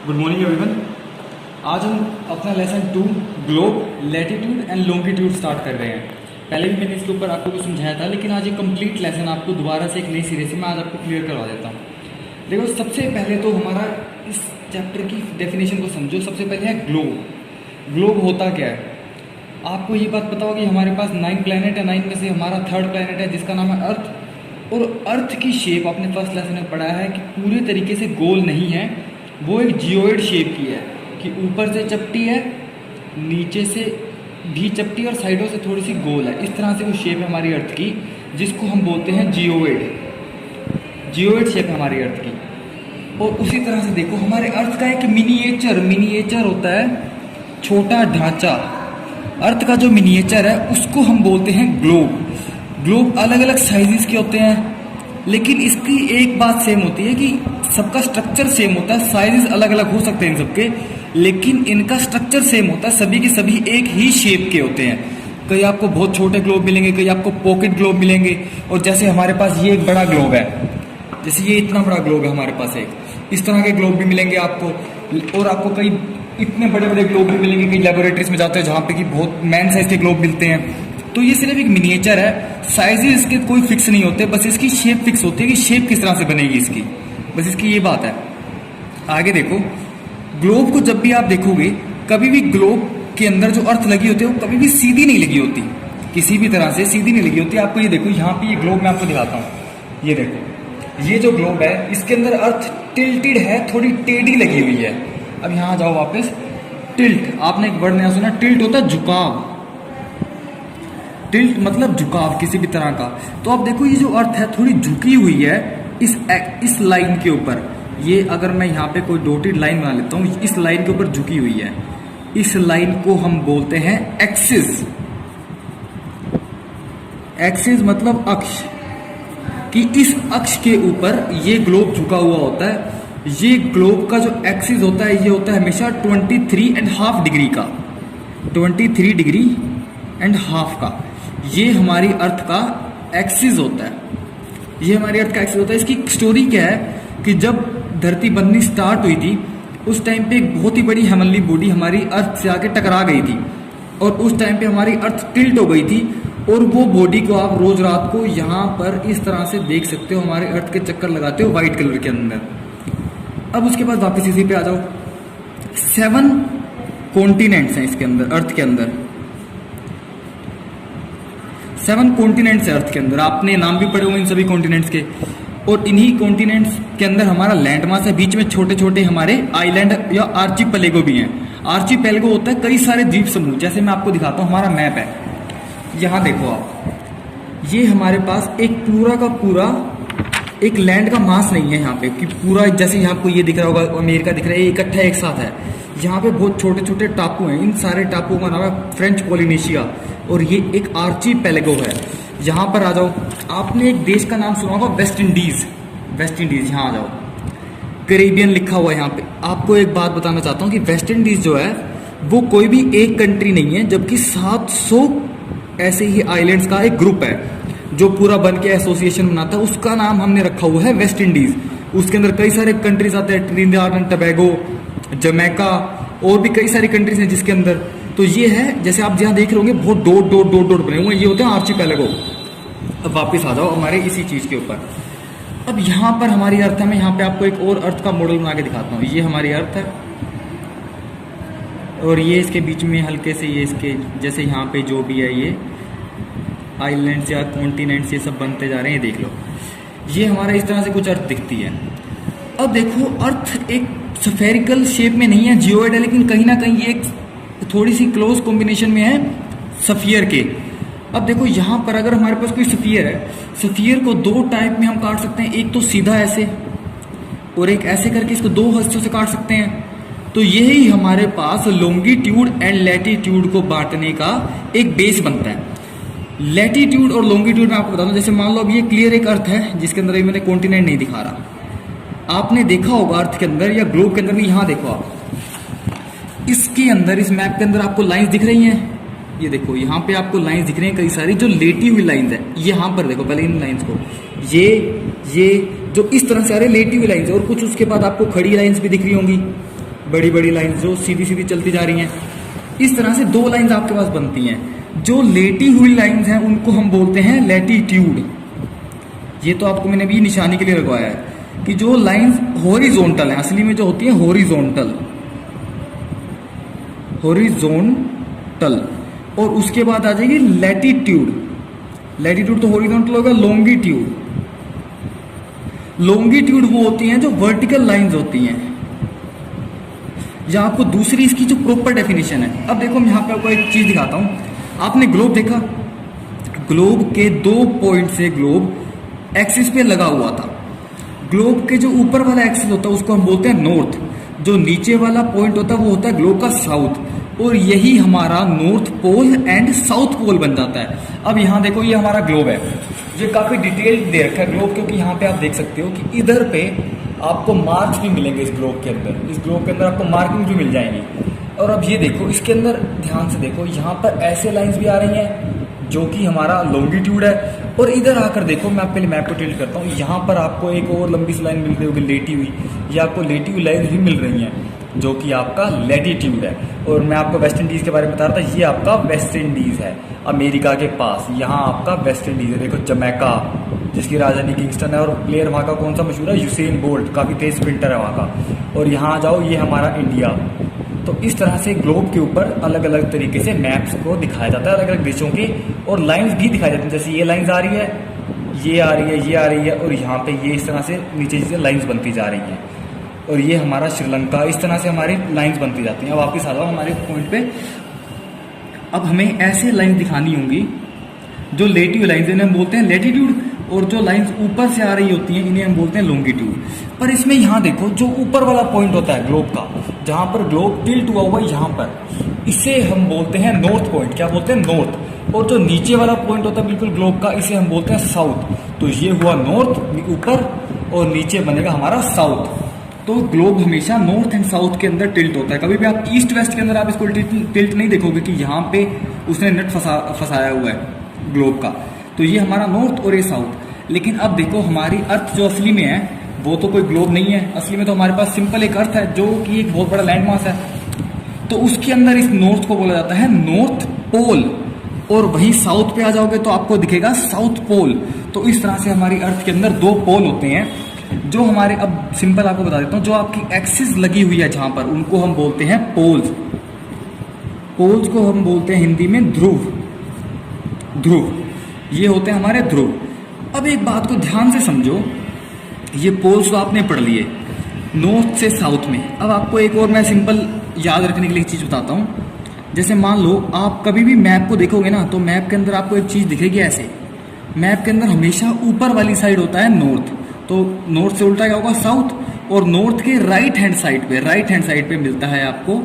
Good morning everyone. आज हम अपना lesson 2 globe latitude and longitude start कर रहे हैं। पहले भी मैंने इसके ऊपर आपको कुछ समझाया था, लेकिन आज ये कंप्लीट लेसन आपको दोबारा से एक नई सिरे से मैं आज आपको क्लियर करवा देता हूँ। देखो, सबसे पहले तो हमारा इस चैप्टर की डेफिनेशन को समझो। सबसे पहले है ग्लोब। ग्लोब होता क्या है? आपको ये बात पता होगी, हमारे पास 9 प्लैनेट है। 9 में से हमारा 3rd प्लैनेट है जिसका नाम है अर्थ। और अर्थ की शेप आपने फर्स्ट लेसन में पढ़ा है कि पूरे तरीके से गोल नहीं है, वो एक जियोइड शेप की है कि ऊपर से चपटी है, नीचे से भी चपटी और साइडों से थोड़ी सी गोल है। इस तरह से वो शेप है हमारी अर्थ की, जिसको हम बोलते हैं जियोइड। जियोइड शेप है हमारी अर्थ की। और उसी तरह से देखो, हमारे अर्थ का एक मिनिएचर होता है, छोटा ढांचा। अर्थ का जो मिनिएचर है उसको हम बोलते हैं ग्लोब। ग्लोब अलग अलग साइजेस के होते हैं, लेकिन इसकी एक बात सेम होती है कि सबका स्ट्रक्चर सेम होता है। साइजेस अलग अलग हो सकते हैं इन सबके, लेकिन इनका स्ट्रक्चर सेम होता है। सभी के सभी एक ही शेप के होते हैं। कई आपको बहुत छोटे ग्लोब मिलेंगे, कई आपको पॉकेट ग्लोब मिलेंगे। और जैसे हमारे पास ये एक बड़ा ग्लोब है, जैसे ये इतना बड़ा ग्लोब है हमारे पास, एक इस तरह के ग्लोब भी मिलेंगे आपको। और आपको कई इतने बड़े बड़े ग्लोब भी मिलेंगे। कई लेबोरेटरीज में जाते हैं जहाँ पे कि बहुत मैन साइज के ग्लोब मिलते हैं। तो ये सिर्फ एक मिनिएचर है, साइजेस इसके कोई फिक्स नहीं होते, बस इसकी शेप फिक्स होती है कि शेप किस तरह से बनेगी इसकी, बस इसकी ये बात है। आगे देखो, ग्लोब को जब भी आप देखोगे, कभी भी ग्लोब के अंदर जो अर्थ लगी होती है वो कभी भी सीधी नहीं लगी होती, किसी भी तरह से सीधी नहीं लगी होती। आपको ये देखो, यहाँ पे ये ग्लोब मैं आपको दिखाता हूँ। ये देखो, ये जो ग्लोब है इसके अंदर अर्थ टिल्टेड है, थोड़ी टेढ़ी लगी हुई है। अब यहाँ जाओ वापस, टिल्ट, आपने एक वर्ड नया सुना, टिल्ट होता है झुकाव। टिल्ट मतलब झुकाव किसी भी तरह का। तो आप देखो, ये जो अर्थ है थोड़ी झुकी हुई है इस लाइन के ऊपर। ये अगर मैं यहाँ पे कोई डॉटेड लाइन बना लेता हूँ, इस लाइन के ऊपर झुकी हुई है। इस लाइन को हम बोलते हैं एक्सिस। एक्सिस मतलब अक्ष, कि इस अक्ष के ऊपर ये ग्लोब झुका हुआ होता है। ये ग्लोब का जो एक्सिस होता है, ये होता है हमेशा 23.5 डिग्री का, 23 डिग्री एंड हाफ का। ये हमारी अर्थ का एक्सिस होता है। ये हमारी अर्थ का एक्सिस होता है। इसकी स्टोरी क्या है कि जब धरती बननी स्टार्ट हुई थी, उस टाइम पे एक बहुत ही बड़ी हेवनली बॉडी हमारी अर्थ से आके टकरा गई थी। और उस टाइम पे हमारी अर्थ टिल्ट हो गई थी। और वो बॉडी को आप रोज रात को यहाँ पर इस तरह से देख सकते हो, हमारे अर्थ के चक्कर लगाते हो व्हाइट कलर के अंदर। अब उसके बाद वापस इसी पे आ जाओ। 7 कॉन्टिनेंट्स हैं इसके अंदर, अर्थ के अंदर 7 कॉन्टिनेंट्स है अर्थ के अंदर। आपने नाम भी पढ़े होंगे इन सभी कॉन्टिनेंट्स के। और इन्हीं कॉन्टिनेंट्स के अंदर हमारा लैंड मास है। बीच में छोटे छोटे हमारे आइलैंड या आर्चिपेलेगो भी हैं। आर्चिपेलेगो होता है कई सारे द्वीप समूह। जैसे मैं आपको दिखाता हूँ, हमारा मैप है, यहाँ देखो आप, ये हमारे पास एक पूरा का पूरा एक लैंड का मास नहीं है यहाँ पे कि पूरा, जैसे यहाँ आपको ये दिख रहा होगा अमेरिका दिख रहा है, ये इकट्ठा एक साथ है। यहाँ पे बहुत छोटे छोटे टापू हैं। इन सारे टापुओं का नाम है फ्रेंच पॉलिनेशिया, और ये एक आर्चिपेलेगो है। यहाँ पर आ जाओ, आपने एक देश का नाम सुना होगा, वेस्ट इंडीज। वेस्ट इंडीज, यहाँ आ जाओ, कैरेबियन लिखा हुआ है यहाँ पे। आपको एक बात बताना चाहता हूँ कि वेस्ट इंडीज जो है वो कोई भी एक कंट्री नहीं है, जबकि 700 ऐसे ही आइलैंड्स का एक ग्रुप है जो पूरा बन के एसोसिएशन बनाता है। उसका नाम हमने रखा हुआ है वेस्ट इंडीज। उसके अंदर कई सारे कंट्रीज आते हैं, ट्रिनिडाद एंड टोबैगो, जमैका, और भी कई सारी कंट्रीज हैं जिसके अंदर। तो ये है, जैसे आप जहाँ देख रहे होंगे बहुत डॉट डॉट डॉट डॉट बने हुए, ये होते हैं आर्चिपेलेगो। अब वापस आ जाओ हमारे इसी चीज के ऊपर। अब यहाँ पर हमारी अर्थ है, मैं यहाँ पे आपको एक और अर्थ का मॉडल बना के दिखाता हूँ। ये हमारी अर्थ है, और ये इसके बीच में हल्के से ये इसके जैसे यहाँ पे जो भी है ये आइलैंड्स या कॉन्टिनेंट्स ये सब बनते जा रहे हैं। ये देख लो, ये हमारा इस तरह से कुछ अर्थ दिखती है। अब देखो, अर्थ एक स्फेरिकल शेप में नहीं है, जियोइड है, लेकिन कहीं ना कहीं ये एक थोड़ी सी क्लोज कॉम्बिनेशन में है स्फीयर के। अब देखो, यहाँ पर अगर हमारे पास कोई स्फीयर है, स्फीयर को 2 टाइप में हम काट सकते हैं। एक तो सीधा ऐसे, और एक ऐसे करके इसको 2 हिस्सों से काट सकते हैं। तो यही हमारे पास लॉन्गिट्यूड एंड लैटिट्यूड को बांटने का एक बेस बनता है। लैटिट्यूड और लॉन्गिट्यूड में आपको बता दूं, जैसे मान लो अब ये क्लियर एक अर्थ है जिसके अंदर मैंने कॉन्टिनेंट नहीं दिखा रहा। आपने देखा होगा अर्थ के अंदर या ग्लोब के अंदर भी, यहाँ देखो आप, इसके अंदर, इस मैप के अंदर आपको लाइंस दिख रही हैं। ये देखो, यहाँ पे आपको लाइंस दिख रही हैं कई सारी, जो लेटी हुई लाइंस है। यहाँ पर देखो पहले इन लाइंस को, ये जो इस तरह से आ रहे लेटी हुई लाइंस है, और कुछ उसके बाद आपको खड़ी लाइंस भी दिख रही होंगी। बड़ी बड़ी लाइंस जो सीधी सीधी चलती जा रही हैं। इस तरह से दो लाइंस आपके पास बनती हैं। जो लेटी हुई लाइंस हैं उनको हम बोलते हैं लैटिट्यूड। ये तो आपको मैंने भी निशानी के लिए लगवाया है कि जो लाइंस हॉरिजॉन्टल हैं, असली में जो होती है हॉरिजॉन्टल, हॉरिजॉन्टल, और उसके बाद आ जाएगी लैटिट्यूड। लैटिट्यूड तो हॉरिजॉन्टल होगा। लॉन्गिट्यूड, लॉन्गिट्यूड वो होती हैं जो वर्टिकल लाइंस होती हैं। या आपको दूसरी इसकी जो प्रॉपर डेफिनेशन है, अब देखो मैं यहाँ पे आपको एक चीज दिखाता हूँ। आपने ग्लोब देखा, ग्लोब के 2 पॉइंट से ग्लोब एक्सिस पे लगा हुआ था। ग्लोब के जो ऊपर वाला एक्सिस होता है उसको हम बोलते हैं नॉर्थ, जो नीचे वाला पॉइंट होता है वो होता है ग्लोब का साउथ, और यही हमारा north pole and south pole बन जाता है। अब यहाँ देखो ये हमारा ग्लोब है, ये काफी डिटेल दे रखा है ग्लोब, क्योंकि यहाँ पे आप देख सकते हो कि इधर पे आपको मार्क्स भी मिलेंगे इस ग्लोब के अंदर। इस ग्लोब के अंदर आपको मार्किंग भी मिल जाएंगी। और अब ये देखो इसके अंदर ध्यान से देखो, यहाँ पर ऐसे लाइंस भी आ रही हैं जो कि हमारा लॉन्गिट्यूड है। और इधर आकर देखो, मैं पहले मैप को टिल्ट करता हूँ, यहाँ पर आपको एक और लंबी सी लाइन मिल रही होगी लेटी हुई, ये आपको लेटी हुई लाइन भी मिल रही हैं जो कि आपका लैटिट्यूड है। और मैं आपको वेस्ट इंडीज के बारे में बता रहा था, ये आपका वेस्ट इंडीज है अमेरिका के पास, यहाँ आपका वेस्ट इंडीज है। देखो जमैका जिसकी राजधानी किंगस्टन है, और प्लेयर वहाँ का कौन सा मशहूर है, यूसेन बोल्ट, काफ़ी तेज स्प्रिंटर है वहाँ का। और यहाँ आ जाओ, ये हमारा इंडिया। तो इस तरह से ग्लोब के ऊपर अलग अलग तरीके से मैप्स को दिखाया जाता है, अलग अलग देशों के, और लाइंस भी दिखाई जाती हैं। जैसे ये लाइंस आ रही है, ये आ रही है, ये आ रही है, और यहाँ पे ये इस तरह से नीचे से लाइंस बनती जा रही हैं। और ये हमारा श्रीलंका, इस तरह से हमारी लाइंस बनती जाती हैं। अब वापिस आ जाओ हमारे पॉइंट पे। अब हमें ऐसे लाइंस दिखानी होंगी जो लेटी हुई लाइंस, इन्हें हम बोलते हैं लैटिट्यूड, और जो लाइंस ऊपर से आ रही होती हैं इन्हें हम बोलते हैं लॉन्गिट्यूड। पर इसमें यहाँ देखो, जो ऊपर वाला पॉइंट होता है ग्लोब का, जहाँ पर ग्लोब टिल्ट हुआ हुआ है यहाँ पर, इसे हम बोलते हैं नॉर्थ पॉइंट। क्या बोलते हैं? नॉर्थ। और जो नीचे वाला पॉइंट होता है बिल्कुल ग्लोब का, इसे हम बोलते हैं साउथ। तो ये हुआ नॉर्थ ऊपर, और नीचे बनेगा हमारा साउथ। तो ग्लोब हमेशा नॉर्थ एंड साउथ के अंदर टिल्ट होता है। कभी भी आप ईस्ट वेस्ट के अंदर आप इसको टिल्ट नहीं देखोगे कि यहाँ पे उसने नट फंसाया हुआ है ग्लोब का। तो ये हमारा नॉर्थ और ये साउथ। लेकिन अब देखो हमारी अर्थ जो असली में है वो तो कोई ग्लोब नहीं है, असली में तो हमारे पास सिंपल एक अर्थ है जो कि एक बहुत बड़ा लैंड मास है। तो उसके अंदर इस नॉर्थ को बोला जाता है नॉर्थ पोल, और वही साउथ पे आ जाओगे तो आपको दिखेगा साउथ पोल। तो इस तरह से हमारी अर्थ के अंदर 2 पोल होते हैं, जो हमारे, अब सिंपल आपको बता देता हूँ, जो आपकी एक्सिस लगी हुई है जहां पर, उनको हम बोलते हैं पोल्स। पोल्स को हम बोलते हैं हिंदी में ध्रुव। ध्रुव, ये होते हैं हमारे ध्रुव। अब एक बात को ध्यान से समझो, ये पोल्स तो आपने पढ़ लिए नॉर्थ से साउथ में। अब आपको एक और मैं सिंपल याद रखने के लिए एक चीज बताता हूँ। जैसे मान लो आप कभी भी मैप को देखोगे ना, तो मैप के अंदर आपको एक चीज दिखेगी ऐसे, मैप के अंदर हमेशा ऊपर वाली साइड होता है नॉर्थ, तो नॉर्थ से उल्टा क्या होगा? साउथ। और नॉर्थ के राइट हैंड साइड पे मिलता है आपको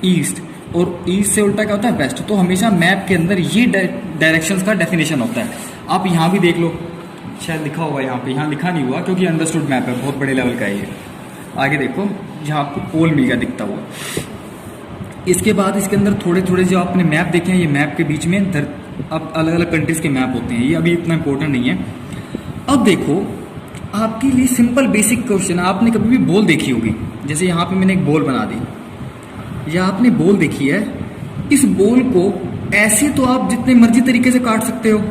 ईस्ट, और ईस्ट से उल्टा क्या होता है? वेस्ट। तो हमेशा मैप के अंदर ये डायरेक्शंस का डेफिनेशन होता है। आप यहाँ भी देख लो, शायद लिखा होगा यहाँ पे, यहाँ लिखा नहीं हुआ क्योंकि अंडरस्टूड मैप है, बहुत बड़े लेवल का है ये। आगे देखो, यहाँ आपको पोल मिल गया दिखता हुआ। इसके बाद इसके अंदर थोड़े थोड़े जो आपने मैप देखे हैं, ये मैप के बीच में अब अलग अलग कंट्रीज के मैप होते हैं, ये अभी इतना इंपॉर्टेंट नहीं है। अब देखो आपके लिए सिंपल बेसिक क्वेश्चन, आपने कभी भी बॉल देखी होगी, जैसे यहाँ पे मैंने एक बॉल बना दी, या आपने बॉल देखी है, इस बॉल को ऐसे तो आप जितने मर्जी तरीके से काट सकते हो,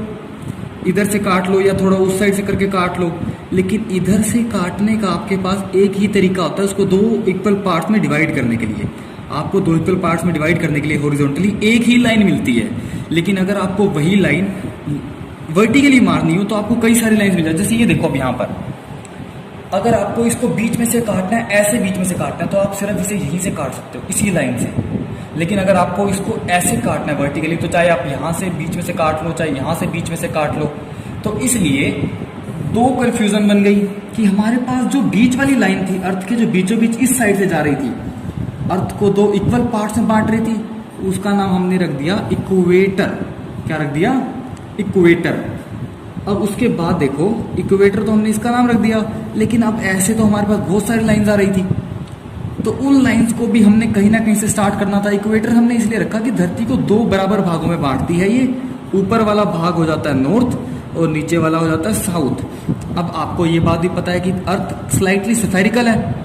इधर से काट लो या थोड़ा उस साइड से करके काट लो, लेकिन इधर से काटने का आपके पास एक ही तरीका होता है, उसको 2 इक्वल पार्ट्स में डिवाइड करने के लिए। आपको 2 इक्वल पार्ट्स में डिवाइड करने के लिए हॉरिजॉन्टली एक ही लाइन मिलती है, लेकिन अगर आपको वही लाइन वर्टिकली मारनी हो तो आपको कई सारी लाइन मिल जाए। जैसे ये देखो अब यहाँ पर, अगर आपको इसको बीच में से काटना है, ऐसे बीच में से काटना है, तो आप सिर्फ इसे यहीं से काट सकते हो, इसी लाइन से। लेकिन अगर आपको इसको ऐसे काटना है वर्टिकली, तो चाहे आप यहाँ से बीच में से काट लो, चाहे यहाँ से बीच में से काट लो। तो इसलिए 2 कन्फ्यूजन बन गई कि हमारे पास जो बीच वाली लाइन थी, अर्थ के जो बीचों बीच इस साइड से जा रही थी, अर्थ को 2 इक्वल पार्ट्स में बांट रही थी, उसका नाम हमने रख दिया इक्वेटर। क्या रख दिया? इक्वेटर। अब उसके बाद देखो, इक्वेटर तो हमने इसका नाम रख दिया, लेकिन अब ऐसे तो हमारे पास बहुत सारी लाइंस आ रही थी, तो उन लाइंस को भी हमने कहीं ना कहीं से स्टार्ट करना था। इक्वेटर हमने इसलिए रखा कि धरती को 2 बराबर भागों में बांटती है ये, ऊपर वाला भाग हो जाता है नॉर्थ और नीचे वाला हो जाता है साउथ। अब आपको ये बात भी पता है कि अर्थ स्लाइटली स्फेरिकल है,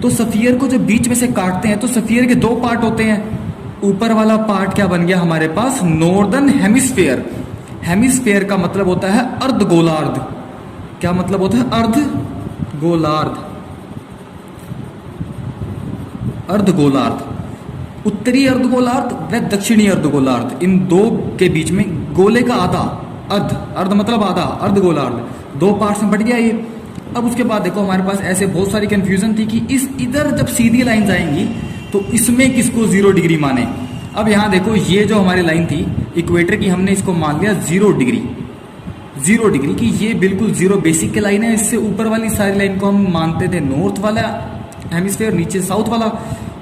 तो सफियर को जब बीच में से काटते हैं तो सफियर के दो पार्ट होते हैं। ऊपर वाला पार्ट क्या बन गया हमारे पास, नॉर्दर्न हेमिस्फेयर। हेमिस्फेयर का मतलब होता है अर्धगोलार्ध। क्या मतलब होता है, अर्धगोलार्ध। अर्धगोलार्ध, उत्तरी अर्धगोलार्ध व दक्षिणी अर्धगोलार्ध, इन दो के बीच में गोले का आधा, अर्ध मतलब आधा, अर्धगोलार्ध, दो पार्ट्स में बट गया ये। अब उसके बाद देखो हमारे पास ऐसे बहुत सारी कंफ्यूजन थी कि इस इधर जब सीधी लाइन आएंगी तो इसमें किसको 0 डिग्री माने। अब यहाँ देखो ये जो हमारी लाइन थी इक्वेटर की, हमने इसको मान लिया 0 डिग्री, 0 डिग्री की, ये बिल्कुल 0 बेसिक की लाइन है। इससे ऊपर वाली सारी लाइन को हम मानते थे नॉर्थ वाला हेमिस्फीयर, नीचे साउथ वाला,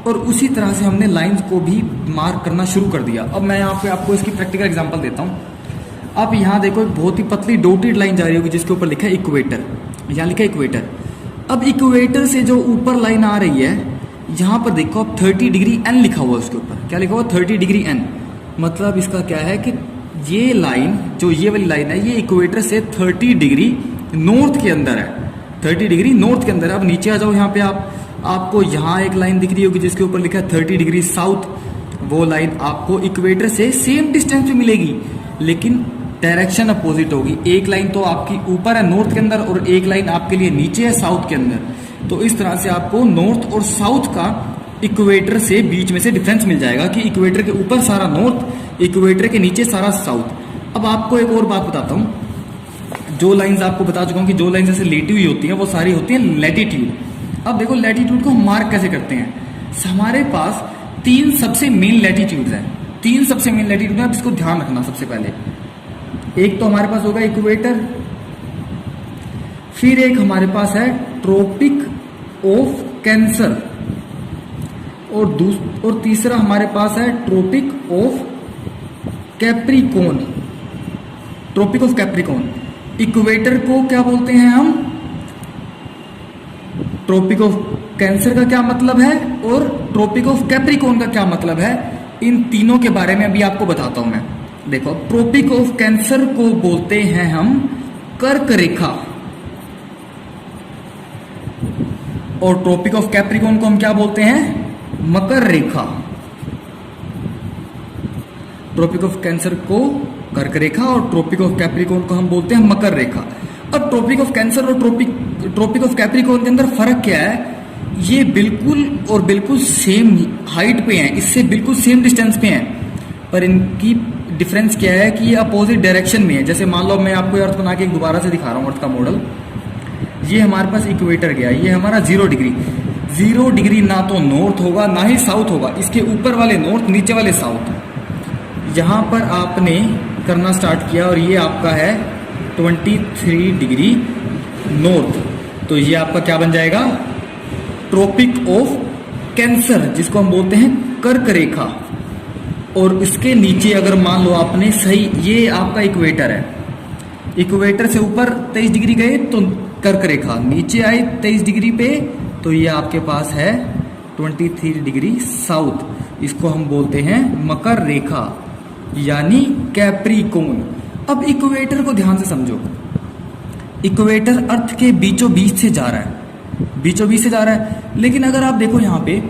और उसी तरह से हमने लाइंस को भी मार्क करना शुरू कर दिया। अब मैं यहाँ पे आपको इसकी प्रैक्टिकल एग्जांपल देता हूँ। आप यहाँ देखो एक बहुत ही पतली डॉटेड लाइन जा रही होगी जिसके ऊपर लिखा है इक्वेटर, यहाँ लिखा है इक्वेटर। अब इक्वेटर से जो ऊपर लाइन आ रही है यहाँ पर देखो अब 30 डिग्री एन लिखा हुआ है उसके ऊपर। क्या लिखा हुआ, 30 डिग्री एन। मतलब इसका क्या है कि ये लाइन, जो ये वाली लाइन है, ये इक्वेटर से 30 डिग्री नॉर्थ के अंदर है, 30 डिग्री नॉर्थ के अंदर है। अब नीचे आ जाओ, यहाँ पे आपको यहाँ एक लाइन दिख रही होगी जिसके ऊपर लिखा है 30 डिग्री साउथ। वो लाइन आपको इक्वेटर से सेम डिस्टेंस पे मिलेगी लेकिन डायरेक्शन अपोजिट होगी। एक लाइन तो आपकी ऊपर है नॉर्थ के अंदर और एक लाइन आपके लिए नीचे है साउथ के अंदर। तो इस तरह से आपको नॉर्थ और साउथ का इक्वेटर से बीच में से डिफरेंस मिल जाएगा कि इक्वेटर के ऊपर सारा नॉर्थ, इक्वेटर के नीचे सारा साउथ। अब आपको एक और बात बताता हूँ, जो लाइंस आपको बता चुका हूँ कि जो लाइंस ऐसे लेटी हुई होती हैं वो सारी होती हैं लैटिट्यूड। अब देखो लैटिट्यूड को हम मार्क कैसे करते हैं। हमारे पास 3 सबसे मेन लैटिट्यूड्स हैं, 3 सबसे मेन लैटिट्यूड है, इसको ध्यान रखना। सबसे पहले एक तो हमारे पास होगा इक्वेटर, फिर एक हमारे पास है ट्रॉपिक ऑफ कैंसर, और तीसरा हमारे पास है tropic of Capricorn. Tropic of Capricorn, equator को क्या बोलते हैं हम, ट्रॉपिक ऑफ कैंसर का क्या मतलब है और ट्रॉपिक ऑफ कैप्रिकॉर्न का क्या मतलब है, इन तीनों के बारे में अभी आपको बताता हूं मैं। देखो ट्रॉपिक ऑफ कैंसर को बोलते हैं हम कर्क रेखा, और ट्रॉपिक ऑफ कैप्रिकॉर्न को हम क्या बोलते हैं, मकर रेखा। ट्रॉपिक ऑफ कैंसर को कर्क रेखा और ट्रॉपिक ऑफ कैप्रिकॉर्न को हम बोलते हैं मकर रेखा। अब ट्रॉपिक ऑफ कैंसर और ट्रॉपिक ऑफ कैप्रिकॉर्न के अंदर फर्क क्या है, ये बिल्कुल सेम हाइट पे हैं, इससे बिल्कुल सेम डिस्टेंस पे हैं, पर इनकी डिफरेंस क्या है कि ये अपोजिट डायरेक्शन में है। जैसे मान लो मैं आपको अर्थ बना के एक दोबारा से दिखा रहा हूँ अर्थ का मॉडल। ये हमारे पास इक्वेटर गया, ये हमारा 0 डिग्री, 0 डिग्री ना तो नॉर्थ होगा ना ही साउथ होगा, इसके ऊपर वाले नॉर्थ नीचे वाले साउथ। यहाँ पर आपने करना स्टार्ट किया और ये आपका है 23 डिग्री नॉर्थ, तो ये आपका क्या बन जाएगा, ट्रॉपिक ऑफ कैंसर, जिसको हम बोलते हैं कर्क रेखा। और इसके नीचे अगर मान लो आपने सही, ये आपका इक्वेटर है, इक्वेटर से ऊपर 23 डिग्री गए तो कर्क रेखा, नीचे आई 23 डिग्री पे तो ये आपके पास है 23 डिग्री साउथ, इसको हम बोलते हैं मकर रेखा यानी कैप्रिकॉर्न। अब इक्वेटर को ध्यान से समझो, इक्वेटर अर्थ के बीचों बीच से जा रहा है, बीचों बीच से जा रहा है। लेकिन अगर आप देखो यहाँ पे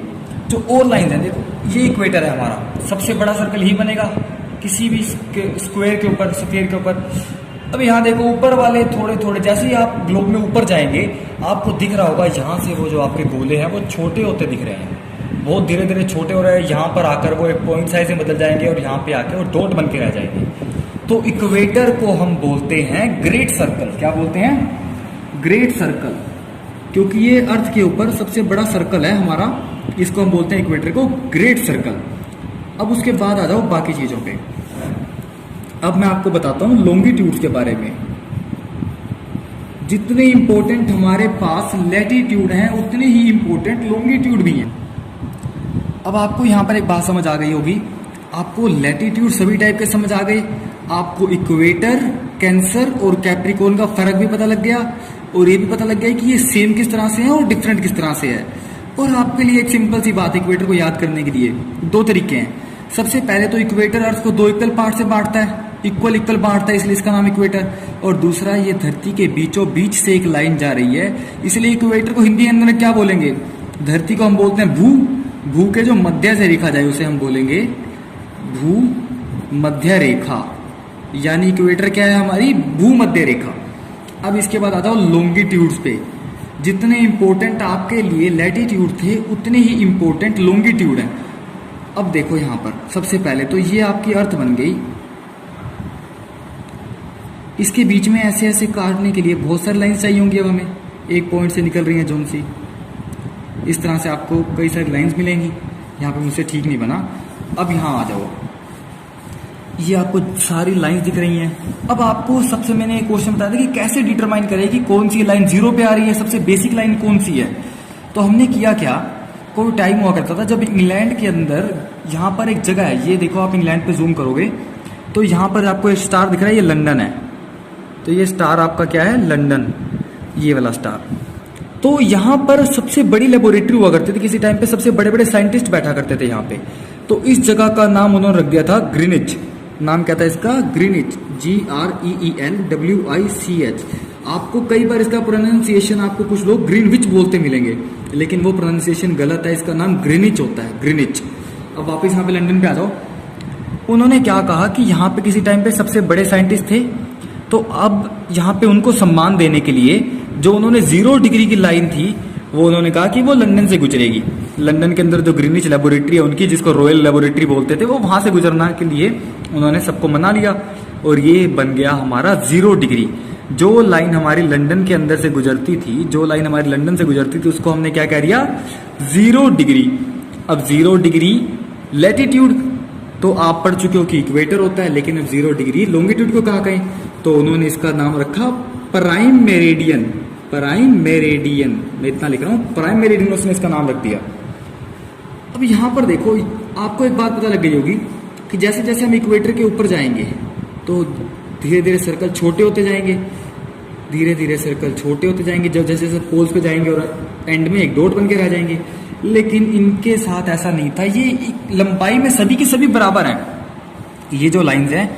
जो और लाइन है, देखो ये इक्वेटर है हमारा, सबसे बड़ा सर्कल ही बनेगा किसी भी स्क्वायर के ऊपर, स्फीयर के ऊपर। अब यहाँ देखो ऊपर वाले थोड़े थोड़े, जैसे ही आप ग्लोब में ऊपर जाएंगे आपको दिख रहा होगा यहाँ से वो जो आपके गोले हैं वो छोटे होते दिख रहे हैं, बहुत धीरे धीरे छोटे हो रहे हैं। यहाँ पर आकर वो एक पॉइंट साइज में बदल जाएंगे और यहाँ पे आके वो डॉट बन के रह जाएंगे। तो इक्वेटर को हम बोलते हैं ग्रेट सर्कल। क्या बोलते हैं, ग्रेट सर्कल, क्योंकि ये अर्थ के ऊपर सबसे बड़ा सर्कल है हमारा, इसको हम बोलते हैं इक्वेटर को ग्रेट सर्कल। अब उसके बाद आ जाओ बाकी चीजों पे। अब मैं आपको बताता हूं लॉन्गिट्यूड्स के बारे में। जितने इंपॉर्टेंट हमारे पास लैटिट्यूड हैं उतने ही इंपॉर्टेंट लॉन्गिट्यूड भी हैं। अब आपको यहां पर एक बात समझ आ गई होगी, आपको लैटिट्यूड सभी टाइप के समझ आ गए, आपको इक्वेटर, कैंसर और कैप्रिकॉर्न का फर्क भी पता लग गया, और ये भी पता लग गया कि ये सेम किस तरह से है और डिफरेंट किस तरह से है। और आपके लिए एक सिंपल सी बात, इक्वेटर को याद करने के लिए 2 तरीके हैं। सबसे पहले तो इक्वेटर अर्थ को 2 इक्वल पार्ट से बांटता है, इक्वल बांटता है, इसलिए इसका नाम इक्वेटर। और दूसरा, ये धरती के बीचों बीच से एक लाइन जा रही है, इसलिए इक्वेटर को हिंदी के अंदर क्या बोलेंगे, धरती को हम बोलते हैं भू, भू के जो मध्य से रेखा जाए उसे हम बोलेंगे भू मध्य रेखा, यानी इक्वेटर क्या है हमारी भू मध्य रेखा। अब इसके बाद आ जाओ लॉन्गिट्यूड्स पे। जितने इंपॉर्टेंट आपके लिए लैटिट्यूड थे उतने ही इंपॉर्टेंट लॉन्गिट्यूड है। अब देखो यहाँ पर सबसे पहले तो ये आपकी अर्थ बन गई, इसके बीच में ऐसे ऐसे काटने के लिए बहुत सारी लाइंस चाहिए होंगी। अब हमें एक पॉइंट से निकल रही हैं जोन सी, इस तरह से आपको कई सारी लाइंस मिलेंगी। यहाँ पे मुझसे ठीक नहीं बना। अब यहाँ आ जाओ, ये आपको सारी लाइंस दिख रही हैं। अब आपको सबसे मैंने एक क्वेश्चन बताया था कि कैसे डिटरमाइन करें कि कौन सी लाइन जीरो पे आ रही है, सबसे बेसिक लाइन कौन सी है। तो हमने किया क्या, कोई टाइम हुआ करता था जब इंग्लैंड के अंदर यहाँ पर एक जगह है, ये देखो आप इंग्लैंड पे जूम करोगे तो यहाँ पर आपको एक स्टार दिख रहा है, ये लंदन है। तो ये स्टार आपका क्या है, लंदन, ये वाला स्टार। तो यहाँ पर सबसे बड़ी लेबोरेटरी हुआ करती थी किसी टाइम पे, सबसे बड़े बड़े साइंटिस्ट बैठा करते थे यहाँ पे। तो इस जगह का नाम उन्होंने रख दिया था ग्रीनिच। नाम क्या था इसका, ग्रीनिच, GREENWICH। आपको कई बार इसका प्रोनाउंसिएशन आपको कुछ लोग ग्रीनविच बोलते मिलेंगे, लेकिन वो प्रोनाउंसिएशन गलत है, इसका नाम ग्रीनिच होता है, ग्रीनिच। अब वापस यहाँ पे लंदन पे आ जाओ। उन्होंने क्या कहा कि यहाँ पे किसी टाइम पे सबसे बड़े साइंटिस्ट थे, तो अब यहाँ पे उनको सम्मान देने के लिए जो उन्होंने 0 डिग्री की लाइन थी वो उन्होंने कहा कि वो लंदन से गुजरेगी। लंदन के अंदर जो ग्रीनिच लेबोरेटरी है उनकी, जिसको रॉयल लेबोरेटरी बोलते थे, वो वहां से गुजरना के लिए उन्होंने सबको मना लिया और ये बन गया हमारा 0 डिग्री। जो लाइन हमारी लंदन के अंदर से गुजरती थी, जो लाइन हमारी लंदन से गुजरती थी उसको हमने क्या कह दिया, 0 डिग्री। अब 0 डिग्री लैटिट्यूड तो आप पढ़ चुके हो कि इक्वेटर होता है, लेकिन अब 0 डिग्री लॉन्गिट्यूड को कहा कहें, तो उन्होंने इसका नाम रखा प्राइम मेरिडियन। प्राइम मेरिडियन, मैं इतना लिख रहा हूं, प्राइम मेरिडियन उसने इसका नाम रख दिया। अब यहां पर देखो, आपको एक बात पता लग गई होगी कि जैसे जैसे हम इक्वेटर के ऊपर जाएंगे तो धीरे धीरे सर्कल छोटे होते जाएंगे, धीरे धीरे सर्कल छोटे होते जाएंगे, जब जैसे जैसे पोल्स पे जाएंगे और एंड में एक डॉट बन के रह जाएंगे। लेकिन इनके साथ ऐसा नहीं था, ये लंबाई में सभी की सभी बराबर हैं। ये जो लाइंस हैं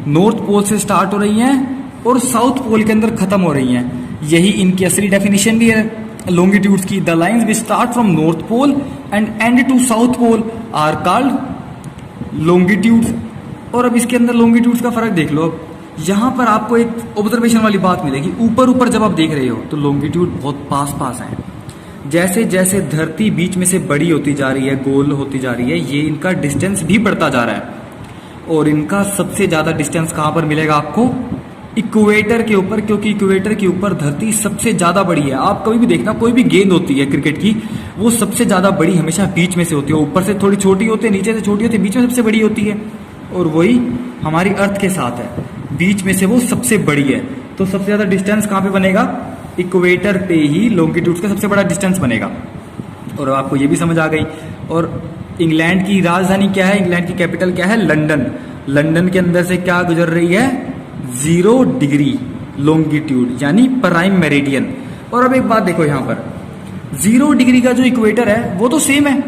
नॉर्थ पोल से स्टार्ट हो रही हैं और साउथ पोल के अंदर खत्म हो रही हैं। यही इनकी असली डेफिनेशन भी है लॉन्गिट्यूड्स की। The lines which start from north pole and end to south pole are called longitudes. और अब इसके अंदर लॉन्गिट्यूड्स का फर्क देख लो। यहाँ पर आपको एक ऑब्जर्वेशन वाली बात मिलेगी, ऊपर ऊपर जब आप देख रहे हो तो लॉन्गिट्यूड बहुत पास पास है। जैसे जैसे धरती बीच में से बड़ी होती जा रही है, गोल होती जा रही है, ये इनका डिस्टेंस भी बढ़ता जा रहा है। और इनका सबसे ज्यादा डिस्टेंस कहां पर मिलेगा आपको, इक्वेटर के ऊपर, क्योंकि इक्वेटर के ऊपर धरती सबसे ज्यादा बड़ी है। आप कभी भी देखना, कोई भी गेंद होती है क्रिकेट की, वो सबसे ज्यादा बड़ी हमेशा बीच में से होती है। ऊपर से थोड़ी छोटी होती है, नीचे से छोटी होती है, बीच में सबसे बड़ी होती है। और वही हमारी अर्थ के साथ है, बीच में से वो सबसे बड़ी है। तो सबसे ज्यादा डिस्टेंस कहां पे बनेगा, इक्वेटर पे ही लॉन्गिट्यूड का सबसे बड़ा डिस्टेंस बनेगा। और आपको ये भी समझ आ गई। और इंग्लैंड की राजधानी क्या है, इंग्लैंड की कैपिटल क्या है, लंदन। लंदन के अंदर से क्या गुजर रही है, 0 डिग्री लॉन्गिट्यूड, यानी प्राइम मेरिडियन। और अब एक बात देखो, यहां पर 0 डिग्री का जो इक्वेटर है वो तो सेम है,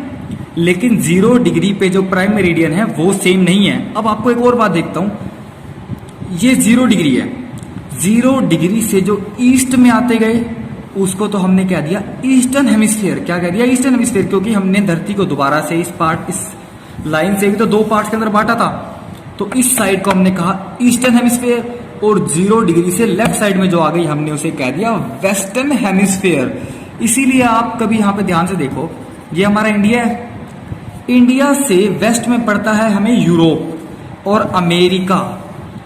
लेकिन 0 डिग्री पे जो प्राइम मेरिडियन है वो सेम नहीं है। अब आपको एक और बात देखता हूं, ये 0 डिग्री है, 0 डिग्री से जो ईस्ट में आते गए उसको तो हमने क्या दिया, ईस्टर्न हेमिस्फीयर। क्या कह दिया, ईस्टर्न हेमिस्फीयर, क्योंकि हमने धरती को दोबारा से इस लाइन से भी तो 2 पार्ट्स के अंदर बांटा था। तो इस साइड को हमने कहा ईस्टर्न हेमिस्फीयर, और 0 डिग्री से लेफ्ट साइड में जो आ गई हमने उसे कह दिया वेस्टर्न हेमिस्फीयर। इसीलिए आप कभी यहां पे ध्यान से देखो, ये हमारा इंडिया है, इंडिया से वेस्ट में पड़ता है हमें यूरोप और अमेरिका,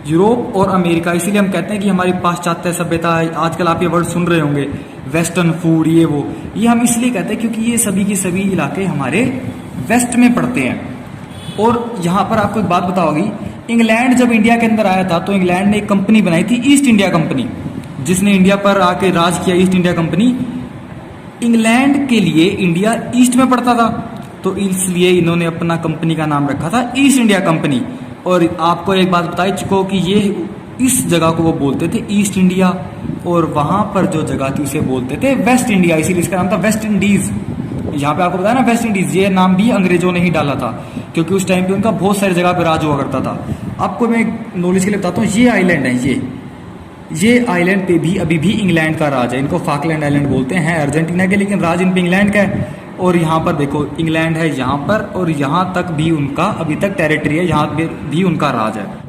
यूरोप और अमेरिका। इसीलिए हम कहते हैं कि हमारी पाश्चात्य सभ्यता, आजकल आप ये वर्ड सुन रहे होंगे, वेस्टर्न फूड, ये वो, ये हम इसलिए कहते हैं क्योंकि ये सभी की सभी इलाके हमारे वेस्ट में पड़ते हैं। और यहां पर आपको एक बात बताओगी, इंग्लैंड जब इंडिया के अंदर आया था तो इंग्लैंड ने एक कंपनी बनाई थी, ईस्ट इंडिया कंपनी, जिसने इंडिया पर आके राज किया, ईस्ट इंडिया कंपनी। इंग्लैंड के लिए इंडिया ईस्ट में पड़ता था, तो इसलिए इन्होंने अपना कंपनी का नाम रखा था ईस्ट इंडिया कंपनी। और आपको एक बात बता चुको कि ये इस जगह को वो बोलते थे ईस्ट इंडिया, और वहां पर जो जगह थी उसे बोलते थे वेस्ट इंडिया, इसीलिए इसका नाम था वेस्ट इंडीज। यहाँ पे आपको बताया ना वेस्ट इंडीज, ये नाम भी अंग्रेजों ने ही डाला था, क्योंकि उस टाइम पे उनका बहुत सारी जगह पे राज हुआ करता था। आपको मैं नॉलेज के लिए बताता हूँ, ये आइलैंड है, ये आइलैंड पे भी अभी भी इंग्लैंड का राज है। इनको फाकलैंड आइलैंड बोलते हैं अर्जेंटीना के, लेकिन राज इन पे इंग्लैंड का है। और यहाँ पर देखो इंग्लैंड है यहाँ पर, और यहाँ तक भी उनका अभी तक टेरिटरी है, यहाँ पे भी उनका राज है।